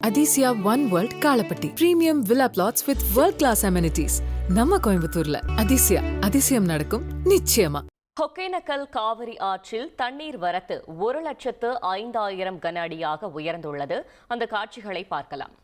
Adisia One World Kalapatti. Premium villa plots with world-class amenities. நம்ம கோயம்புத்தூர்ல அதிசயம் நடக்கும் நிச்சயமா. ஒகேனக்கல் காவிரி ஆற்றில் தண்ணீர் வரத்து 1,05,000 கன அடியாக உயர்ந்துள்ளது. அந்த காட்சிகளை பார்க்கலாம்.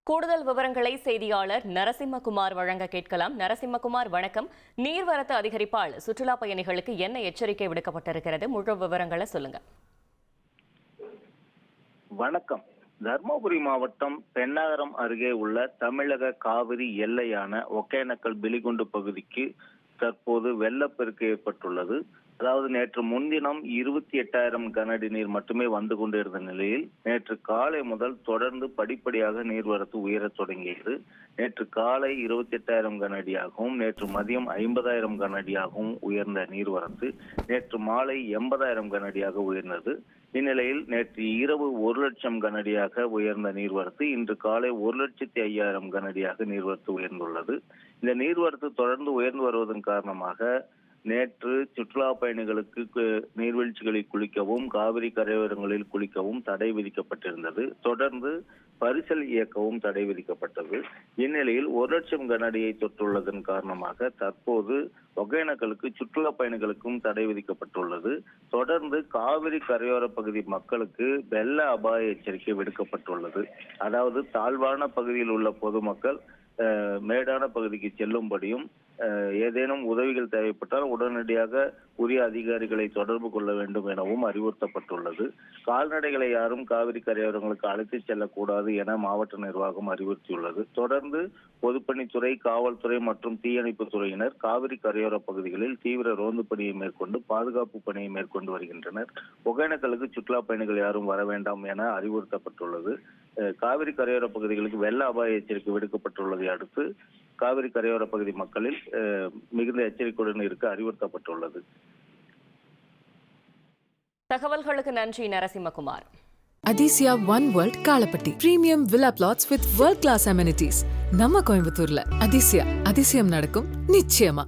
கூடுதல் விவரங்களை செய்தியாளர் நரசிம்மகுமார் வழங்க கேட்கலாம். நரசிம்மகுமார், வணக்கம். நீர்வரத்து அதிகரிப்பால் சுற்றுலா பயணிகளுக்கு என்ன எச்சரிக்கை விடுக்கப்பட்டிருக்கிறது? முழு விவரங்களை சொல்லுங்க. வணக்கம். தர்மபுரி மாவட்டம் பெண்ணாகரம் அருகே உள்ள தமிழக காவிரி எல்லையான ஒகேனக்கல் பிலிகுண்டு பகுதிக்கு தற்போது வெள்ளப்பெருக்கு ஏற்பட்டுள்ளது. அதாவது நேற்று முன்தினம் 28,000 கன அடி நீர் மட்டுமே வந்து கொண்டிருந்த நிலையில் நேற்று காலை முதல் தொடர்ந்து படிப்படியாக நீர்வரத்து உயரத் தொடங்கியது. நேற்று காலை 28,000 கன அடியாகவும் நேற்று மதியம் 50,000 கன அடியாகவும் உயர்ந்த நீர்வரத்து நேற்று மாலை 80,000 கன அடியாக உயர்ந்தது. இந்நிலையில் நேற்று இரவு 1,00,000 கன அடியாக உயர்ந்த நீர்வரத்து இன்று காலை 1,05,000 கன அடியாக நீர்வரத்து உயர்ந்துள்ளது. இந்த நீர்வரத்து தொடர்ந்து உயர்ந்து வருவதன் காரணமாக நேற்று சுற்றுலா பயணிகளுக்கு நீர்வீழ்ச்சிகளில் குளிக்கவும் காவிரி கரையோரங்களில் குளிக்கவும் தடை விதிக்கப்பட்டிருந்தது. தொடர்ந்து பரிசல் இயக்கவும் தடை விதிக்கப்பட்டது. இந்நிலையில் 1,00,000 கன அடியை தொற்றுள்ளதன் காரணமாக தற்போது ஒகேனக்கலுக்கு சுற்றுலா பயணிகளுக்கும் தடை விதிக்கப்பட்டுள்ளது. தொடர்ந்து காவிரி கரையோர பகுதி மக்களுக்கு வெள்ள அபாய எச்சரிக்கை விடுக்கப்பட்டுள்ளது. அதாவது தாழ்வான பகுதியில் உள்ள பொதுமக்கள் மேடான பகுதிக்கு செல்லும்படியும் ஏதேனும் உதவிகள் தேவைப்பட்டால் உடனடியாக உரிய அதிகாரிகளை தொடர்பு கொள்ள வேண்டும் எனவும் அறிவுறுத்தப்பட்டுள்ளது. கால்நடைகளை யாரும் காவிரி கரையோரங்களுக்கு அழைத்து செல்லக்கூடாது என மாவட்ட நிர்வாகம் அறிவுறுத்தியுள்ளது. தொடர்ந்து பொதுப்பணித்துறை, காவல்துறை மற்றும் தீயணைப்பு துறையினர் காவிரி கரையோர பகுதிகளில் தீவிர ரோந்து பணியை மேற்கொண்டு பாதுகாப்பு பணியை மேற்கொண்டு வருகின்றனர். ஒகேனக்கலுக்கு சுற்றுலா பயணிகள் யாரும் வர வேண்டாம் என அறிவுறுத்தப்பட்டுள்ளது. காவிரி கரையோர பகுதிகளுக்கு வெள்ள அபாய எச்சரிக்கை விடுக்கப்பட்டுள்ளதை அடுத்து காவிரி கரையோர பகுதி மக்களில் மிகுந்த எச்சரிக்கையுடன் இருக்க அறிவுறுத்தப்பட்டுள்ளது. தகவல்களுக்கு நன்றி நரசிம்மகுமார். Adisia One World Kalapatti. Premium villa plots with world-class amenities. நம்ம கோயம்புத்தூர்ல அதிசயம் நடக்கும் நிச்சயமா.